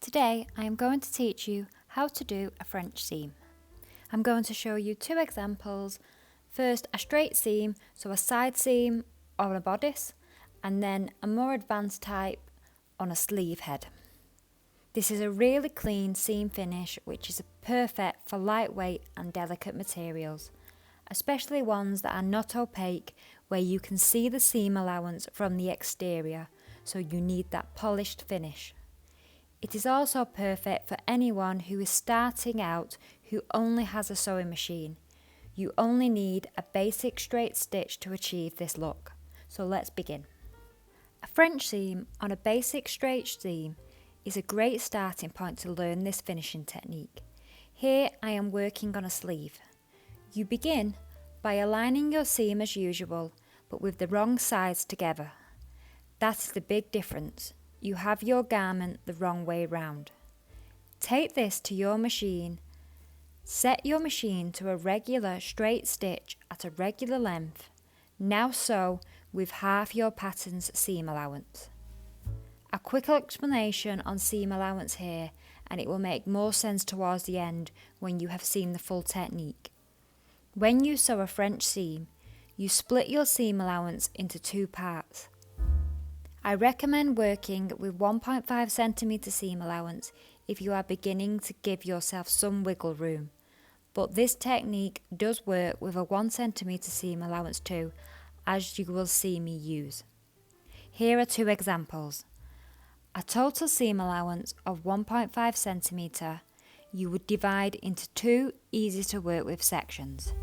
Today I am going to teach you how to do a French seam. I'm going to show you two examples. First, a straight seam, so a side seam on a bodice, and then a more advanced type on a sleeve head. This is a really clean seam finish which is perfect for lightweight and delicate materials, especially ones that are not opaque where you can see the seam allowance from the exterior, so you need that polished finish. It is also perfect for anyone who is starting out who only has a sewing machine. You only need a basic straight stitch to achieve this look. So let's begin. A French seam on a basic straight seam is a great starting point to learn this finishing technique. Here I am working on a sleeve. You begin by aligning your seam as usual, but with the wrong sides together. That is the big difference. You have your garment the wrong way round. Take this to your machine. Set your machine to a regular straight stitch at a regular length. Now sew with half your pattern's seam allowance. A quick explanation on seam allowance here, and it will make more sense towards the end when you have seen the full technique. When you sew a French seam, you split your seam allowance into two parts. I recommend working with 1.5 cm seam allowance if you are beginning to give yourself some wiggle room, but this technique does work with a 1 cm seam allowance too, as you will see me use. Here are two examples. A total seam allowance of 1.5 cm you would divide into two easy to work with sections.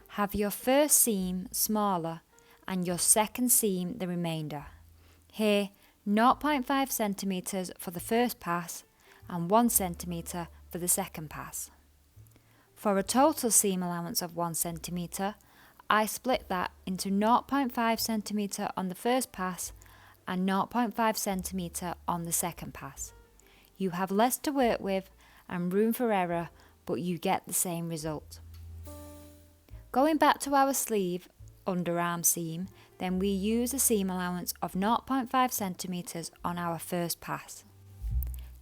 Have your first seam smaller and your second seam the remainder. Here, 0.5 cm for the first pass and 1 cm for the second pass. For a total seam allowance of 1 cm, I split that into 0.5 cm on the first pass and 0.5 cm on the second pass. You have less to work with and room for error, but you get the same result. Going back to our sleeve underarm seam, then we use a seam allowance of 0.5 cm on our first pass.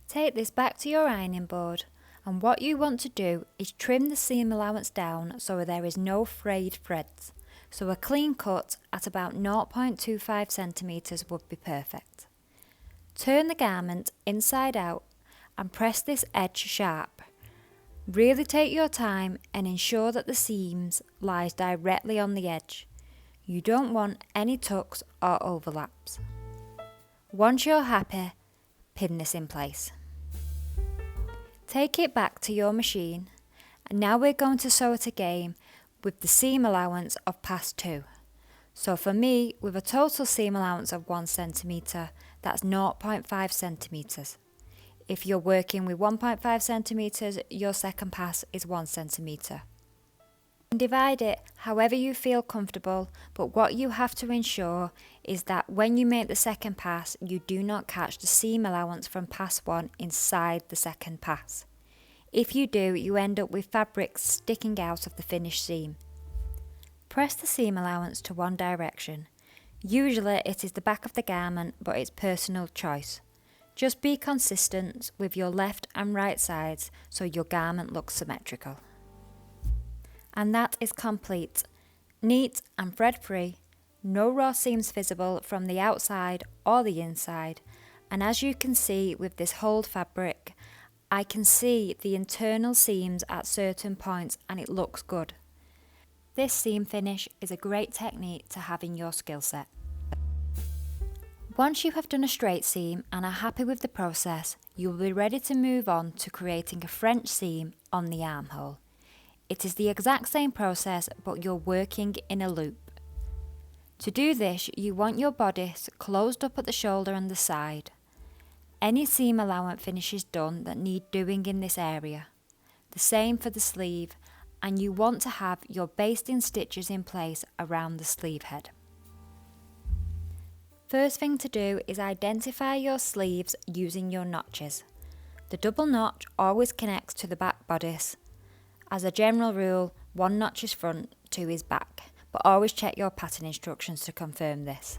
Take this back to your ironing board, and what you want to do is trim the seam allowance down so there is no frayed threads, so a clean cut at about 0.25 cm would be perfect. Turn the garment inside out and press this edge sharp. Really take your time and ensure that the seams lies directly on the edge. You don't want any tucks or overlaps. Once you're happy, pin this in place. Take it back to your machine, and now we're going to sew it again with the seam allowance of pass 2. So for me, with a total seam allowance of 1 cm, that's 0.5 cm. If you're working with 1.5 cm, your second pass is 1 cm. Divide it however you feel comfortable, but what you have to ensure is that when you make the second pass, you do not catch the seam allowance from pass 1 inside the second pass. If you do, you end up with fabric sticking out of the finished seam. Press the seam allowance to one direction. Usually it is the back of the garment, but it's personal choice. Just be consistent with your left and right sides so your garment looks symmetrical. And that is complete. Neat and thread free, no raw seams visible from the outside or the inside, and as you can see with this hold fabric, I can see the internal seams at certain points and it looks good. This seam finish is a great technique to have in your skill set. Once you have done a straight seam and are happy with the process, you will be ready to move on to creating a French seam on the armhole. It is the exact same process, but you're working in a loop. To do this, you want your bodice closed up at the shoulder and the side. Any seam allowance finishes done that need doing in this area. The same for the sleeve, and you want to have your basting stitches in place around the sleeve head. First thing to do is identify your sleeves using your notches. The double notch always connects to the back bodice. As a general rule, 1 notch is front, 2 is back, but always check your pattern instructions to confirm this.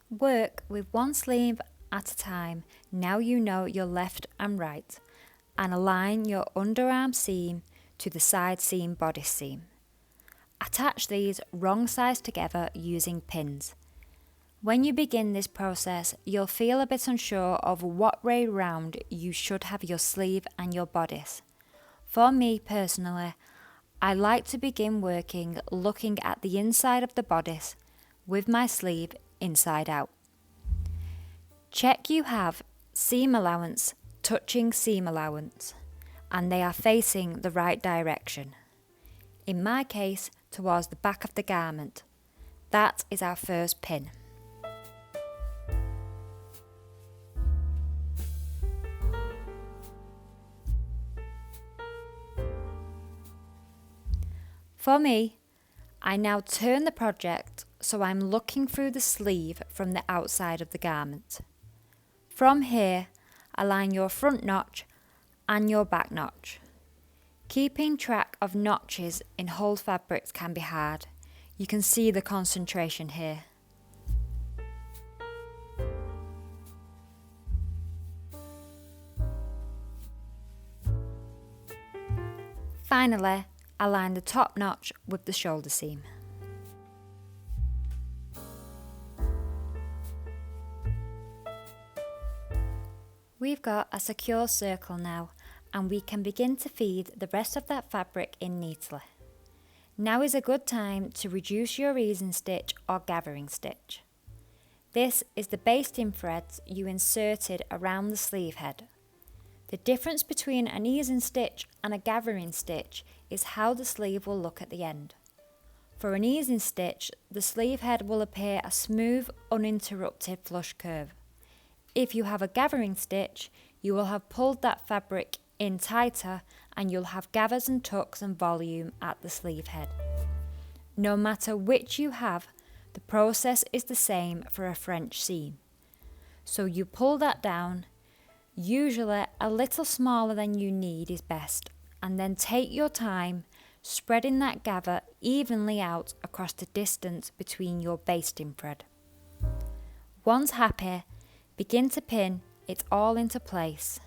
Work with one sleeve at a time. Now you know your left and right, and align your underarm seam to the side seam bodice seam. Attach these wrong sides together using pins. When you begin this process, you'll feel a bit unsure of what way round you should have your sleeve and your bodice. For me personally, I like to begin working looking at the inside of the bodice with my sleeve inside out. Check you have seam allowance touching seam allowance and they are facing the right direction. In my case, towards the back of the garment. That is our first pin. For me, I now turn the project so I'm looking through the sleeve from the outside of the garment. From here, align your front notch and your back notch. Keeping track of notches in whole fabrics can be hard. You can see the concentration here. Finally, align the top notch with the shoulder seam. We've got a secure circle now, and we can begin to feed the rest of that fabric in neatly. Now is a good time to reduce your easing stitch or gathering stitch. This is the basting threads you inserted around the sleeve head. The difference between an easing stitch and a gathering stitch is how the sleeve will look at the end. For an easing stitch, the sleeve head will appear a smooth, uninterrupted flush curve. If you have a gathering stitch, you will have pulled that fabric in tighter and you'll have gathers and tucks and volume at the sleeve head. No matter which you have, the process is the same for a French seam. So you pull that down, usually a little smaller than you need is best, and then take your time spreading that gather evenly out across the distance between your basting thread. Once happy, begin to pin it all into place.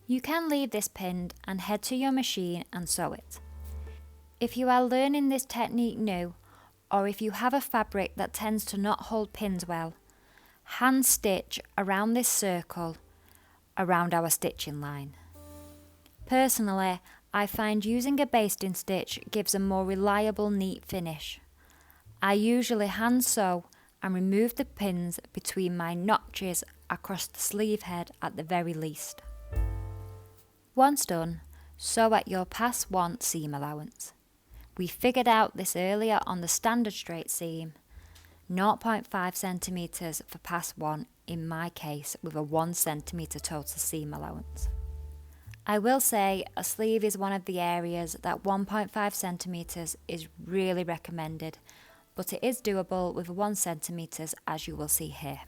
You can leave this pinned and head to your machine and sew it. If you are learning this technique new, or if you have a fabric that tends to not hold pins well, hand stitch around this circle around our stitching line. Personally, I find using a basting stitch gives a more reliable, neat finish. I usually hand sew and remove the pins between my notches across the sleeve head at the very least. Once done, sew at your pass 1 seam allowance. We figured out this earlier on the standard straight seam, 0.5 centimetres for pass 1 in my case with a 1 centimetre total seam allowance. I will say a sleeve is one of the areas that 1.5 centimetres is really recommended, but it is doable with 1 centimetre as you will see here.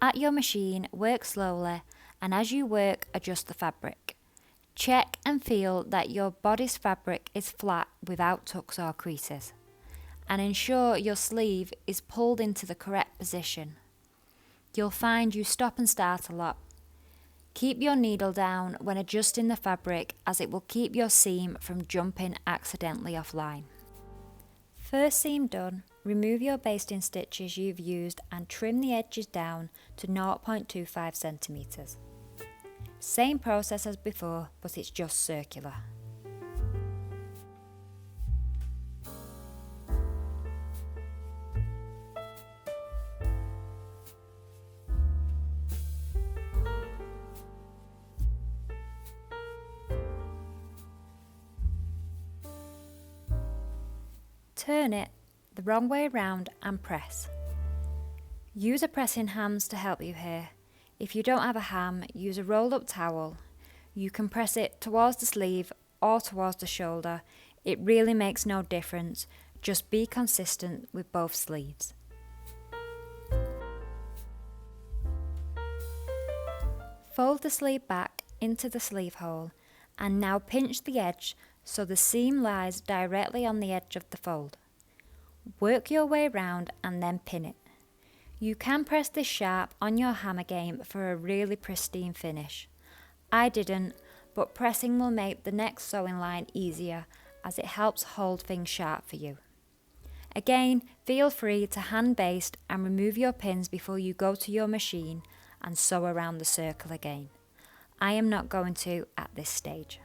At your machine, work slowly, and as you work, adjust the fabric. Check and feel that your bodice fabric is flat without tucks or creases, and ensure your sleeve is pulled into the correct position. You'll find you stop and start a lot. Keep your needle down when adjusting the fabric as it will keep your seam from jumping accidentally offline. First seam done, remove your basting stitches you've used and trim the edges down to 0.25 centimetres. Same process as before, but it's just circular. Turn it the wrong way round and press. Use a pressing hams to help you here. If you don't have a ham, use a rolled up towel. You can press it towards the sleeve or towards the shoulder. It really makes no difference. Just be consistent with both sleeves. Fold the sleeve back into the sleeve hole and now pinch the edge so the seam lies directly on the edge of the fold. Work your way round and then pin it. You can press this sharp on your hammer game for a really pristine finish. I didn't, but pressing will make the next sewing line easier as it helps hold things sharp for you. Again, feel free to hand baste and remove your pins before you go to your machine and sew around the circle again. I am not going to at this stage.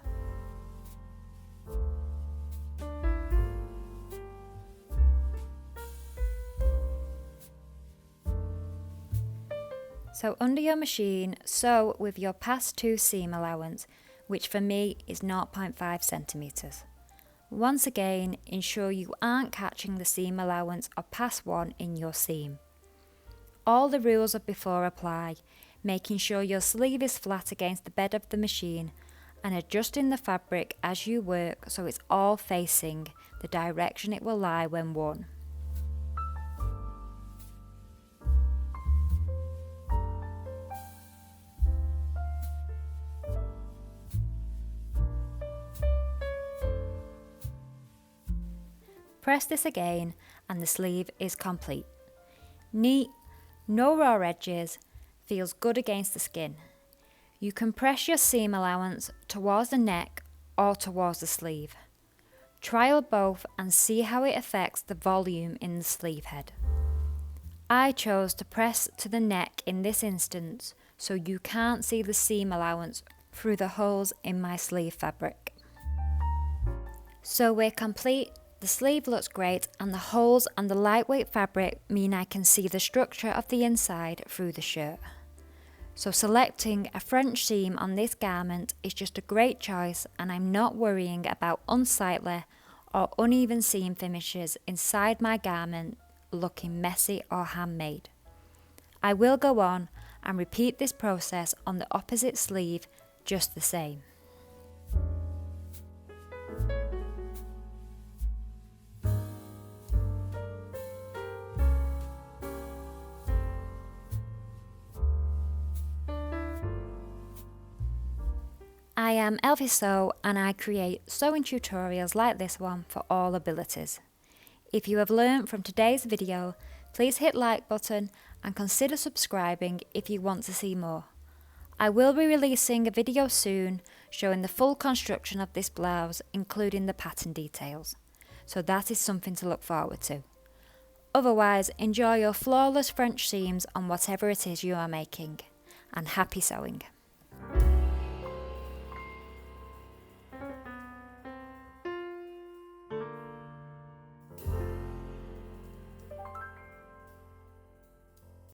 So under your machine, sew with your pass 2 seam allowance, which for me is 0.5 centimetres. Once again, ensure you aren't catching the seam allowance of pass 1 in your seam. All the rules of before apply, making sure your sleeve is flat against the bed of the machine and adjusting the fabric as you work so it's all facing the direction it will lie when worn. Press this again and the sleeve is complete. Neat, no raw edges, feels good against the skin. You can press your seam allowance towards the neck or towards the sleeve. Trial both and see how it affects the volume in the sleeve head. I chose to press to the neck in this instance so you can't see the seam allowance through the holes in my sleeve fabric. So we're complete. The sleeve looks great and the holes and the lightweight fabric mean I can see the structure of the inside through the shirt. So selecting a French seam on this garment is just a great choice and I'm not worrying about unsightly or uneven seam finishes inside my garment looking messy or handmade. I will go on and repeat this process on the opposite sleeve just the same. I am Elfie Sew and I create sewing tutorials like this one for all abilities. If you have learned from today's video, please hit like button and consider subscribing if you want to see more. I will be releasing a video soon showing the full construction of this blouse including the pattern details, so that is something to look forward to. Otherwise, enjoy your flawless French seams on whatever it is you are making, and happy sewing!